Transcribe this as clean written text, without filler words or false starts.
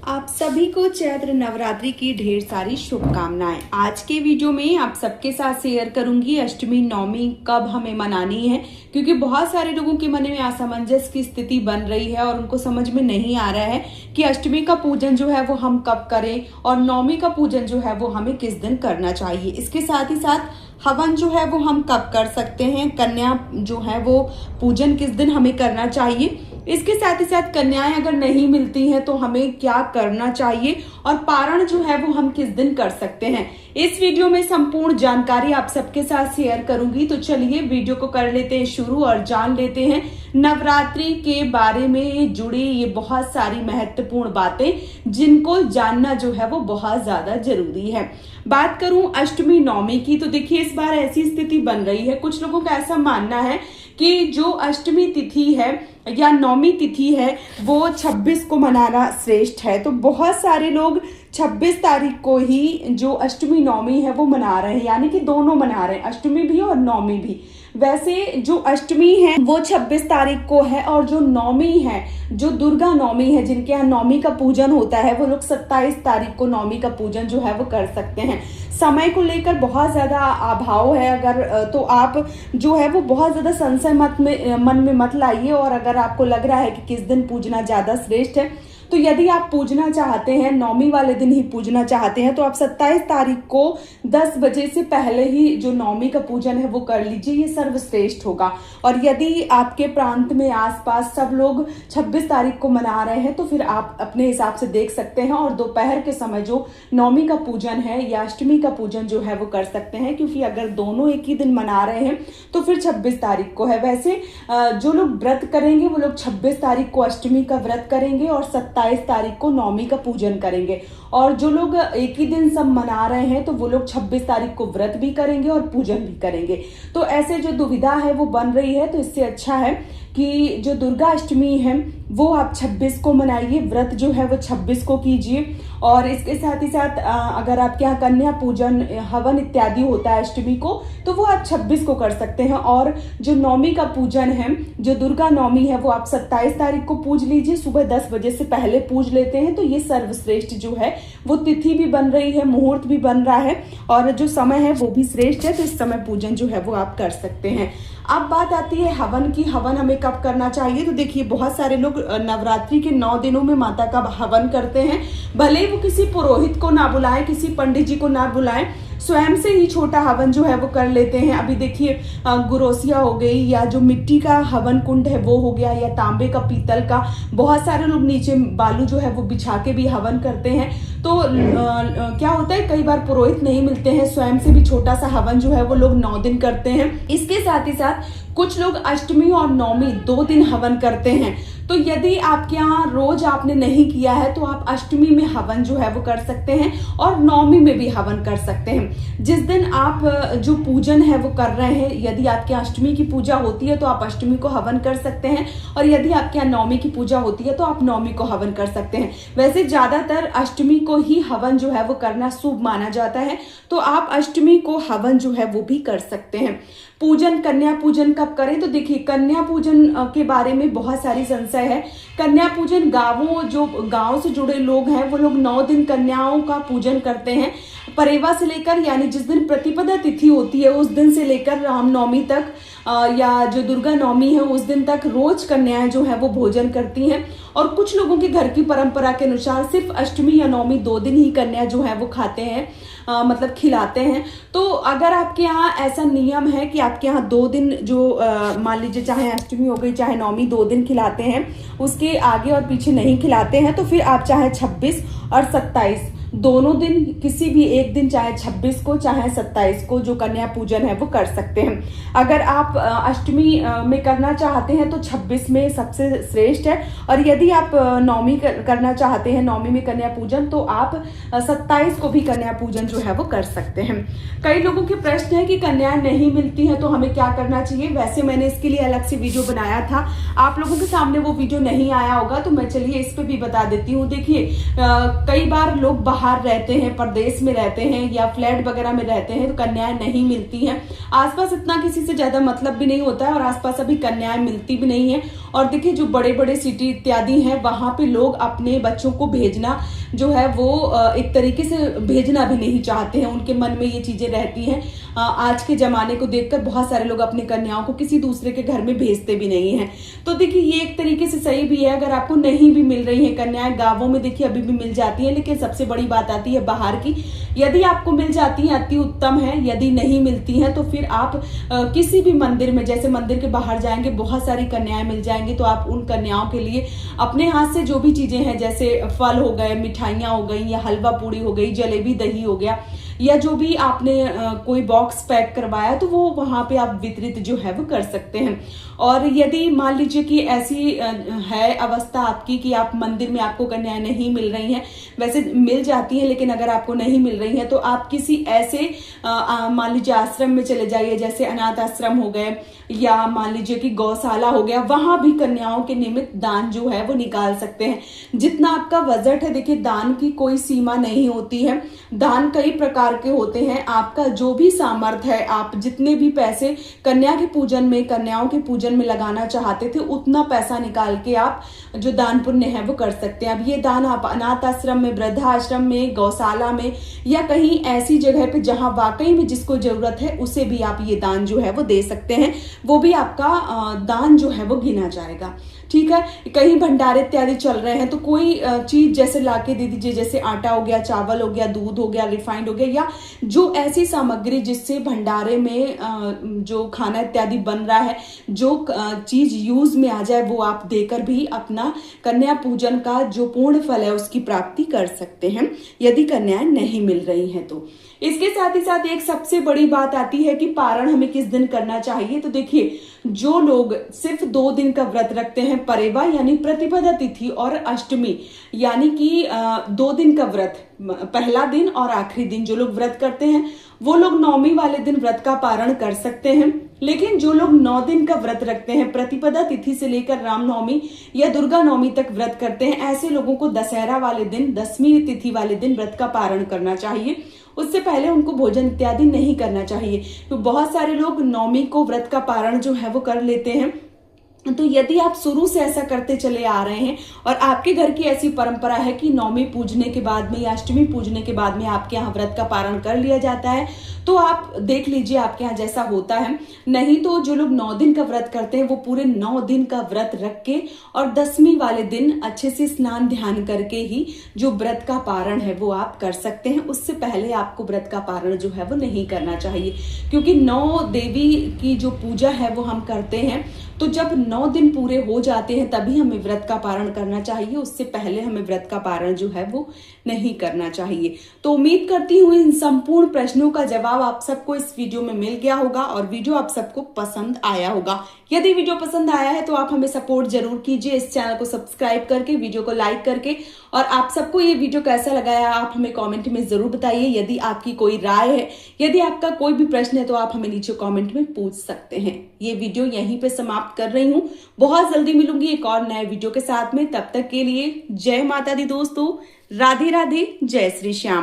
आप सभी को चैत्र नवरात्रि की ढेर सारी शुभकामनाएं। आज के वीडियो में आप सबके साथ शेयर करूंगी अष्टमी नवमी कब हमें मनानी है, क्योंकि बहुत सारे लोगों के मन में असमंजस की स्थिति बन रही है और उनको समझ में नहीं आ रहा है कि अष्टमी का पूजन जो है वो हम कब करें और नवमी का पूजन जो है वो हमें किस दिन करना चाहिए। इसके साथ ही साथ हवन जो है वो हम कब कर सकते हैं, कन्या जो है वो पूजन किस दिन हमें करना चाहिए। इसके साथ ही साथ कन्याएं अगर नहीं मिलती हैं तो हमें क्या करना चाहिए और पारण जो है वो हम किस दिन कर सकते हैं। इस वीडियो में संपूर्ण जानकारी आप सबके साथ शेयर करूंगी। तो चलिए वीडियो को कर लेते हैं शुरू और जान लेते हैं नवरात्रि के बारे में जुड़ी ये बहुत सारी महत्वपूर्ण बातें जिनको जानना जो है वो बहुत ज्यादा जरूरी है। बात करूं अष्टमी नवमी की, तो देखिए इस बार ऐसी स्थिति बन रही है, कुछ लोगों का ऐसा मानना है कि जो अष्टमी तिथि है या नवमी तिथि है वो 26 को मनाना श्रेष्ठ है। तो बहुत सारे लोग 26 तारीख को ही जो अष्टमी नवमी है वो मना रहे हैं, यानी कि दोनों मना रहे हैं, अष्टमी भी और नवमी भी। वैसे जो अष्टमी है वो 26 तारीख को है और जो नवमी है, जो दुर्गा नवमी है, जिनके यहाँ नवमी का पूजन होता है, वो लोग 27 तारीख को नवमी का पूजन जो है वो कर सकते हैं। समय को लेकर बहुत ज्यादा अभाव है, अगर तो आप जो है वो बहुत ज्यादा संशय मन में मत लाइए। और अगर आपको लग रहा है कि किस दिन पूजना ज्यादा श्रेष्ठ है, तो यदि आप पूजना चाहते हैं, नवमी वाले दिन ही पूजना चाहते हैं, तो आप 27 तारीख को 10 बजे से पहले ही जो नवमी का पूजन है वो कर लीजिए, ये सर्वश्रेष्ठ होगा। और यदि आपके प्रांत में आसपास सब लोग 26 तारीख को मना रहे हैं तो फिर आप अपने हिसाब से देख सकते हैं और दोपहर के समय जो नवमी का पूजन है या अष्टमी का पूजन जो है वो कर सकते हैं, क्योंकि अगर दोनों एक ही दिन मना रहे हैं तो फिर 26 तारीख को है। वैसे जो लोग व्रत करेंगे वो लोग 26 तारीख को अष्टमी का व्रत करेंगे और 27 तारीख को नवमी का पूजन करेंगे। और जो लोग एक ही दिन सब मना रहे हैं तो वो लोग 26 तारीख को व्रत भी करेंगे और पूजन भी करेंगे। तो ऐसे जो दुविधा है वो बन रही है, तो इससे अच्छा है कि जो दुर्गा अष्टमी है वो आप 26 को मनाइए, व्रत जो है वो 26 को कीजिए। और इसके साथ ही साथ अगर आपके यहाँ कन्या पूजन हवन इत्यादि होता है अष्टमी को, तो वो आप 26 को कर सकते हैं। और जो नवमी का पूजन है, जो दुर्गा नवमी है, वो आप 27 तारीख को पूज लीजिए, सुबह 10 बजे से पहले पूज लेते हैं। तो ये सर्वश्रेष्ठ जो है वो तिथि भी बन रही है, मुहूर्त भी बन रहा है और जो समय है वो भी श्रेष्ठ है, तो इस समय पूजन जो है वो आप कर सकते हैं। अब बात आती है हवन की, हवन हमें कब करना चाहिए। तो देखिए बहुत सारे लोग नवरात्रि के 9 दिनों में माता का हवन करते हैं, भले वो किसी पुरोहित को ना बुलाएं, किसी पंडित जी को ना बुलाएं, स्वयं से ही छोटा हवन जो है वो कर लेते हैं। अभी देखिए गुरोसिया हो गई या जो मिट्टी का हवन कुंड है वो हो गया, या तांबे का, पीतल का, बहुत सारे लोग नीचे बालू जो है वो बिछा के भी हवन करते हैं। तो क्या होता है, कई बार पुरोहित नहीं मिलते हैं, स्वयं से भी छोटा सा हवन जो है वो लोग 9 दिन करते हैं। इसके साथ ही साथ कुछ लोग अष्टमी और नवमी 2 दिन हवन करते हैं। तो यदि आपके यहाँ रोज आपने नहीं किया है तो आप अष्टमी में हवन जो है वो कर सकते हैं और नवमी में भी हवन कर सकते हैं। जिस दिन आप जो पूजन है वो कर रहे हैं, यदि आपके यहाँ अष्टमी की पूजा होती है तो आप अष्टमी को हवन कर सकते हैं, और यदि आपके यहाँ नवमी की पूजा होती है तो आप नवमी को हवन कर सकते हैं। वैसे ज्यादातर अष्टमी को ही हवन जो है वो करना शुभ माना जाता है, तो आप अष्टमी को हवन जो है वो भी कर सकते हैं। पूजन, कन्या पूजन कब करें, तो देखिए कन्या पूजन के बारे में बहुत सारी संशय है। कन्या पूजन गांव से जुड़े लोग हैं वो लोग 9 दिन कन्याओं का पूजन करते हैं। परेवा से लेकर, यानी जिस दिन प्रतिपदा तिथि होती है उस दिन से लेकर रामनवमी तक या जो दुर्गा नवमी है उस दिन तक रोज कन्याएं जो है वो भोजन करती हैं। और कुछ लोगों के घर की परंपरा के अनुसार सिर्फ अष्टमी या नवमी 2 दिन ही कन्या जो है वो खाते हैं, मतलब खिलाते हैं। तो अगर आपके यहाँ ऐसा नियम है कि आपके यहाँ 2 दिन जो मान लीजिए चाहे अष्टमी हो गई चाहे नवमी 2 दिन खिलाते हैं, उसके आगे और पीछे नहीं खिलाते हैं, तो फिर आप चाहे 26 और 27 दोनों दिन, किसी भी एक दिन, चाहे 26 को चाहे 27 को जो कन्या पूजन है वो कर सकते हैं। अगर आप अष्टमी में करना चाहते हैं तो 26 में सबसे श्रेष्ठ है, और यदि आप नवमी करना चाहते हैं, नवमी में कन्या पूजन, तो आप 27 को भी कन्या पूजन जो है वो कर सकते हैं। कई लोगों के प्रश्न है कि कन्याएं नहीं मिलती हैं तो हमें क्या करना चाहिए। वैसे मैंने इसके लिए अलग से वीडियो बनाया था, आप लोगों के सामने वो वीडियो नहीं आया होगा, तो मैं चलिए इस पे भी बता देती हूँ। देखिए कई बार लोग बाहर रहते हैं, परदेश में रहते हैं या फ्लैट वगैरह में रहते हैं तो कन्याएं नहीं मिलती हैं। आसपास इतना किसी से ज्यादा मतलब भी नहीं होता है और आसपास अभी कन्याएं मिलती भी नहीं है। और देखिए जो बड़े बड़े सिटी इत्यादि हैं वहां पे लोग अपने बच्चों को भेजना जो है वो एक तरीके से भेजना भी नहीं चाहते हैं, उनके मन में ये चीजें रहती हैं। आज के जमाने को देखकर बहुत सारे लोग अपनी कन्याओं को किसी दूसरे के घर में भेजते भी नहीं हैं। तो देखिए ये एक तरीके से सही भी है। अगर आपको नहीं भी मिल रही है कन्याएं, गांवों में देखिए अभी भी मिल जाती है, लेकिन सबसे बड़ी बात आती है बाहर की। यदि आपको मिल जाती है अति उत्तम है, यदि नहीं मिलती हैं तो फिर आप किसी भी मंदिर में, जैसे मंदिर के बाहर जाएंगे बहुत सारी कन्याएं मिल जाएंगी, तो आप उन कन्याओं के लिए अपने हाथ से जो भी चीजें हैं, जैसे फल हो गए, मिठाइयां हो गई या हलवा पूड़ी हो गई, जलेबी दही हो गया, या जो भी आपने कोई बॉक्स पैक करवाया तो वो वहां पे आप वितरित जो है वो कर सकते हैं। और यदि मान लीजिए कि ऐसी है अवस्था आपकी कि आप मंदिर में आपको कन्याएं नहीं मिल रही हैं, वैसे मिल जाती हैं लेकिन अगर आपको नहीं मिल रही हैं तो आप किसी ऐसे मान लीजिए आश्रम में चले जाइए, जैसे अनाथ आश्रम हो गए या मान लीजिए कि गौशाला हो गया, वहां भी कन्याओं के निमित्त दान जो है वो निकाल सकते हैं। जितना आपका बजट है, देखिए दान की कोई सीमा नहीं होती है, दान कई प्रकार के होते हैं। आपका जो भी सामर्थ्य है, आप जितने भी पैसे कन्या के पूजन में, कन्याओं के पूजन में लगाना चाहते थे, उतना पैसा निकाल के आप जो दान पुण्य है वो कर सकते हैं। अब ये दान आप अनाथ आश्रम में, वृद्धाश्रम में, गौशाला में या कहीं ऐसी जगह पे जहां वाकई में जिसको जरूरत है उसे भी आप ये दान जो है वो दे सकते हैं, वो भी आपका दान जो है वो गिना जाएगा। ठीक है, कहीं भंडारे इत्यादि चल रहे हैं तो कोई चीज जैसे लाके दे दीजिए, जैसे आटा हो गया, चावल हो गया, दूध हो गया, रिफाइंड हो गया, या जो ऐसी सामग्री जिससे भंडारे में जो खाना इत्यादि बन रहा है, जो चीज यूज में आ जाए, वो आप देकर भी अपना कन्या पूजन का जो पूर्ण फल है उसकी प्राप्ति कर सकते हैं, यदि कन्याएं नहीं मिल रही हैं तो। इसके साथ ही साथ एक सबसे बड़ी बात आती है कि पारण हमें किस दिन करना चाहिए। तो देखिए जो लोग सिर्फ 2 दिन का व्रत रखते हैं, परेवा यानी प्रतिपदा तिथि और अष्टमी यानी कि 2 दिन का व्रत, पहला दिन और आखिरी दिन जो लोग व्रत करते हैं वो लोग नौमी वाले दिन व्रत का पारण कर सकते हैं। लेकिन जो लोग 9 दिन का व्रत रखते हैं, प्रतिपदा तिथि से लेकर रामनवमी या दुर्गा नवमी तक व्रत करते हैं, ऐसे लोगों को दशहरा वाले दिन, 10वीं तिथि वाले दिन व्रत का पारण करना चाहिए। उससे पहले उनको भोजन इत्यादि नहीं करना चाहिए। तो बहुत सारे लोग नवमी को व्रत का पारण जो है वो कर लेते हैं। तो यदि आप शुरू से ऐसा करते चले आ रहे हैं और आपके घर की ऐसी परंपरा है कि नवमी पूजने के बाद में या अष्टमी पूजने के बाद में आपके यहाँ व्रत का पारण कर लिया जाता है, तो आप देख लीजिए आपके यहाँ जैसा होता है। नहीं तो जो लोग 9 दिन का व्रत करते हैं वो पूरे 9 दिन का व्रत रख के और 10वीं वाले दिन अच्छे से स्नान ध्यान करके ही जो व्रत का पारण है वो आप कर सकते हैं। उससे पहले आपको व्रत का पारण जो है वो नहीं करना चाहिए, क्योंकि 9 देवी की जो पूजा है वो हम करते हैं, तो जब 9 दिन पूरे हो जाते हैं तभी हमें व्रत का पारण करना चाहिए। उससे पहले हमें व्रत का पारण जो है वो नहीं करना चाहिए। तो उम्मीद करती हूँ इन संपूर्ण प्रश्नों का जवाब आप सबको इस वीडियो में मिल गया होगा और वीडियो आप सबको पसंद आया होगा। यदि वीडियो पसंद आया है तो आप हमें सपोर्ट जरूर कीजिए, इस चैनल को सब्सक्राइब करके, वीडियो को लाइक करके। और आप सबको ये वीडियो कैसा लगा है आप हमें कमेंट में जरूर बताइए। यदि आपकी कोई राय है, यदि आपका कोई भी प्रश्न है तो आप हमें नीचे कमेंट में पूछ सकते हैं। ये वीडियो यहीं पे समाप्त कर रही हूँ, बहुत जल्दी मिलूंगी एक और नए वीडियो के साथ में। तब तक के लिए जय माता दी दोस्तों, राधे राधे, जय श्री श्याम।